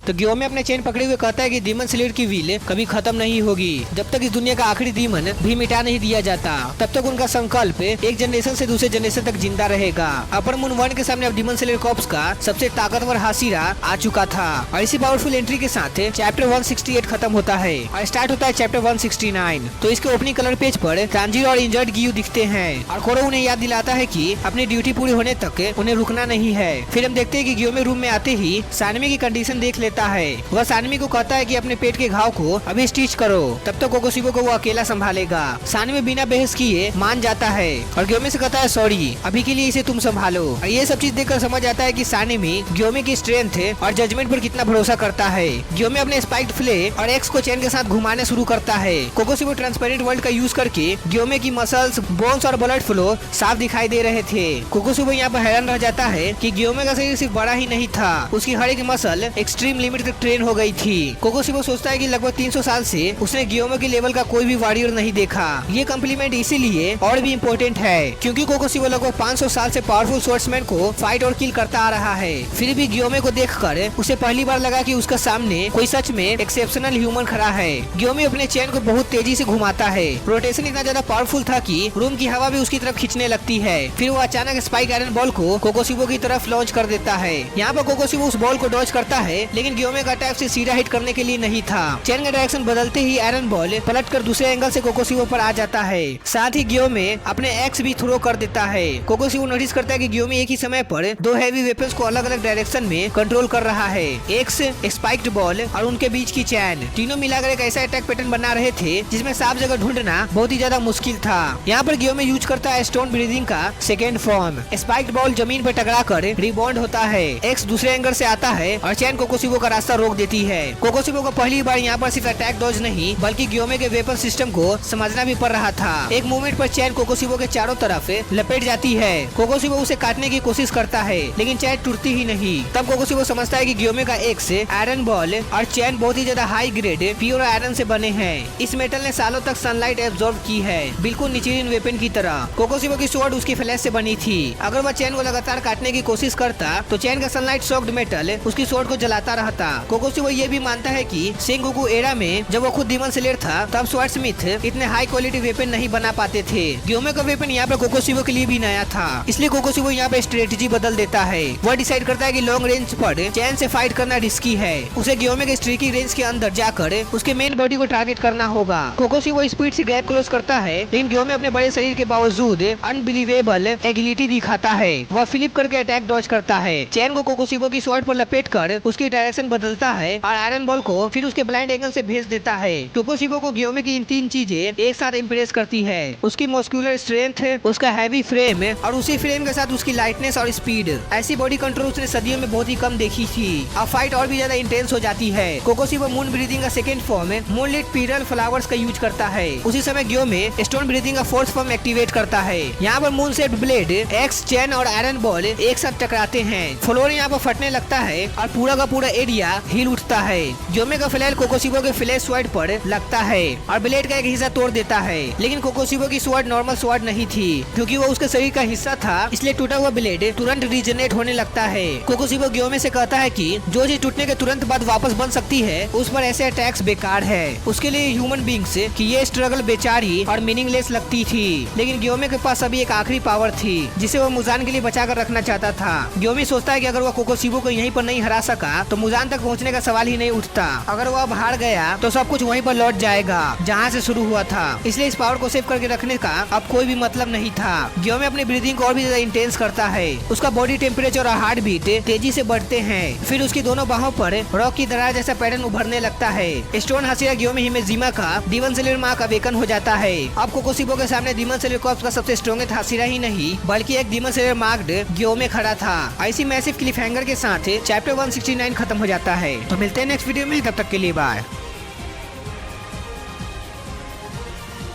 तो ग्योमे अपने चेन पकड़े हुए कहता है कि डीमन स्लेयर की व्हील कभी खत्म नहीं होगी जब तक इस दुनिया का आखिरी डीमन भी मिटा नहीं दिया जाता। तब तक उनका संकल्प एक जनरेशन से दूसरे जनरेशन तक जिंदा रहेगा। अपर मून 1 के सामने अब डीमन स्लेयर कॉर्प्स का सबसे ताकतवर हाशिरा आ चुका था और इसी पावरफुल एंट्री के साथ चैप्टर 168 खत्म होता है और स्टार्ट होता है चैप्टर 169। तो इसके ओपनिंग कलर पेज पर तांजीरो और इंजर्ड गियू दिखते हैं और कोरो उन्हें याद दिलाता है कि अपनी ड्यूटी पूरी होने तक उन्हें रुकना नहीं है। फिर हम देखते हैं कि ग्योमे रूम में आते ही सानमी की कंडीशन देख लेता है। वह सानमी को कहता है कि अपने पेट के घाव को अभी स्टिच करो, तब तक कोकोशिबो को वो अकेला संभालेगा। सानमी बिना बहस किए मान जाता है और ग्योमे से कहता है सॉरी, अभी के लिए इसे तुम संभालो। और ये सब चीज देखकर समझ आता है कि सानमी ग्योमे की स्ट्रेंथ और जजमेंट पर कितना भरोसा करता है। ग्योमे अपने स्पाइक्ड फ्ले और एक्स को चैन के साथ घुमाने शुरू करता है। कोकोशिबो ट्रांसपेरेंट वर्ल्ड का यूज करके ग्योमे की मसल्स, बोन्स और ब्लड फ्लो साफ दिखाई दे रहे थे। कोकोशिबो यहाँ पर हैरान रह जाता है कि ग्योमे का शरीर सिर्फ बड़ा ही नहीं था, उसकी हर एक मसल एक्सट्रीम लिमिट तक ट्रेन हो गई थी। कोकोशिबो सोचता है कि लगभग 300 साल से उसने ग्योमे के लेवल का कोई भी वॉरियर नहीं देखा। ये कम्प्लीमेंट इसीलिए और भी इम्पोर्टेंट है क्योंकि कोकोशिबो लगभग 500 साल से पावरफुल स्वॉर्ड्समैन को फाइट और किल करता आ रहा है। फिर भी ग्योमे को देखकर उसे पहली बार लगा कि उसका सामने कोई सच में एक्सेप्शनल ह्यूमन खड़ा है। ग्योमे अपने चैन को बहुत तेजी से घुमाता है। रोटेशन इतना ज्यादा पावरफुल था कि रूम की हवा भी उसकी तरफ खींचने लगती है। फिर वो अचानक स्पाइक आयरन बॉल को कोकोशिबो की तरफ लॉन्च कर देता है। यहाँ पर कोकोशिबो उस बॉल को डॉज करता है लेकिन ग्योमे का अटैक से सीधा हिट करने के लिए नहीं था। चैन का डायरेक्शन बदलते ही आयरन बॉल पलटकर दूसरे एंगल से कोकोशिबो पर आ जाता है। साथ ही ग्योमे अपने एक्स भी थ्रो कर देता है। कोकोशिबो नोटिस करता है कि ग्योमे एक ही समय पर दो हैवी वेपन्स को अलग अलग डायरेक्शन में कंट्रोल कर रहा है, एक्स, स्पाइक्ड बॉल और उनके बीच की चैन। तीनों मिलाकर एक ऐसा अटैक पैटर्न बना रहे थे जिसमें साफ जगह ढूंढना बहुत ही ज्यादा मुश्किल था। यहाँ पर ग्योमे यूज करता है स्टोन ब्रीदिंग का सेकेंड फॉर्म। स्पाइक्ड बॉल जमीन पर टकरा कर रिबाउंड होता है, एक्स दूसरे एंगल से आता है और चैन कोकोशिबो का रास्ता रोक देती है। कोकोशिबो को पहली बार यहाँ पर सिर्फ अटैक डॉज नहीं बल्कि ग्योमे के वेपन सिस्टम को समझना भी पड़ रहा था। एक मूवमेंट पर चैन कोकोशिबो के चारों तरफ लपेट जाती है। कोकोशिबो उसे काटने की कोशिश करता है लेकिन चैन टूटती ही नहीं। तब कोकोशिबो समझता है कि ग्योमे का एक्स, आयरन बॉल और चैन बहुत ही ज्यादा हाई ग्रेड प्योर आयरन से बने हैं। इस मेटल ने सालों तक सनलाइट एब्जॉर्ब की है, बिल्कुल निचीन वेपन की तरह। कोकोशिबो की स्वॉर्ड उसकी फ्लैश से बनी थी। अगर वह चैन को लगातार काटने की कोशिश करता तो चैन का सनलाइट सॉक्ड मेटल उसकी स्वॉर्ड को जलाता रहता। कोकोशिबो ये भी मानता है कि सेंगोकू एरा में जब वो खुद डीमन स्लेयर था तब स्वॉर्डस्मिथ इतने हाई क्वालिटी वेपन नहीं बना पाते थे। ग्योमे का वेपन यहाँ पर कोकोशिबो के लिए भी नया था, इसलिए कोकोशिबो यहाँ पे स्ट्रेटेजी बदल देता है। वह डिसाइड करता है कि लॉन्ग रेंज पर चैन से फाइट करना रिस्की है, उसे ग्योमे के स्ट्रीकी रेंज के अंदर जाकर उसके मेन बॉडी को टारगेट करना होगा। कोकोशिबो स्पीड से गैप क्लोज करता है लेकिन ग्योमे अपने बड़े शरीर के बावजूद अनबिलीवेबल एगिलिटी दिखाता है। वह फ्लिप करके अटैक डॉज करता है। चैन को कोकोशिबो की स्वॉर्ड पर लपेट कर उसकी डायरेक्शन बदलता है और आयरन बॉल को फिर उसके ब्लाइंड एंगल से भेज देता है। कोकोशिबो को ग्योमे की इन तीन चीजें एक साथ इम्प्रेस करती है, उसकी मस्कुलर स्ट्रेंथ, उसका हैवी फ्रेम और उसी फ्रेम के साथ उसकी लाइटनेस और स्पीड। ऐसी बॉडी कंट्रोल उसने सदियों में बहुत ही कम देखी थी। अब फाइट और भी ज्यादा इंटेंस हो जाती है। कोकोशिबो मून ब्रीदिंग का सेकंड फॉर्म मूनलिट पीरल फ्लावर्स का यूज करता है। उसी समय ग्योमे स्टोन ब्रीदिंग का फोर्थ फॉर्म एक्टिवेट करता है। यहाँ पर मून शेप्ड ब्लेड, एक्स, चैन और आयरन बॉल एक साथ टकराते हैं। फ्लोर यहाँ पर फटने लगता है और पूरा का पूरा एरिया हिल उठता है। ग्योमे का फ्लैल कोकोशिबो के फ्लैश स्वॉर्ड पर लगता है और ब्लेड का एक हिस्सा तोड़ देता है। लेकिन कोकोशिबो की स्वॉर्ड नॉर्मल स्वॉर्ड नहीं थी क्योंकि वो उसके शरीर का हिस्सा था, इसलिए टूटा हुआ ब्लेड तुरंत रीजनरेट होने लगता है। कोकोशिबो ग्योमे से कहता है कि जो चीज टूटने के तुरंत बाद वापस बन सकती है उस पर ऐसे अटैक्स बेकार है। उसके लिए ह्यूमन बींग्स की ये स्ट्रगल बेचारी और मीनिंगलेस लगती थी। लेकिन ग्योमे के पास अभी एक आखिरी पावर थी जिसे वो मुजान के लिए बचा कर रखना चाहता था। ग्योमे सोचता है कि अगर वो कोकोशिबो को यहीं पर नहीं हरा सका तो मुजान तक पहुंचने का सवाल ही नहीं उठता। अगर वो अब हार गया तो सब कुछ वहीं पर लौट जाएगा जहाँ से शुरू हुआ था। इसलिए इस पावर को सेव करके रखने का अब कोई भी मतलब नहीं था। ग्योमे अपनी ब्रीदिंग को और भी ज्यादा इंटेंस करता है। उसका बॉडी टेम्परेचर और हार्ट बीट तेजी से बढ़ते हैं। फिर उसकी दोनों बाहों पर रॉक की दरार जैसा पैटर्न उभरने लगता है। स्टोन हाशिरा ग्योमे हिमेजिमा का डीमन स्लेयर मार्क अवेकन हो जाता है। अब कोकोशिबो के सामने डीमन स्लेयर कॉर्प्स का सबसे स्ट्रॉन्गेस्ट हाशिरा ही नहीं बल्कि एक डीमन स्लेयर मार्क्ड ग्योमे खड़ा था। ऐसी मैसिव क्लिफ हैंगर के साथ चैप्टर 169 खत्म हो जाता है। तो मिलते हैं नेक्स्ट वीडियो में, तब तक के लिए बाय।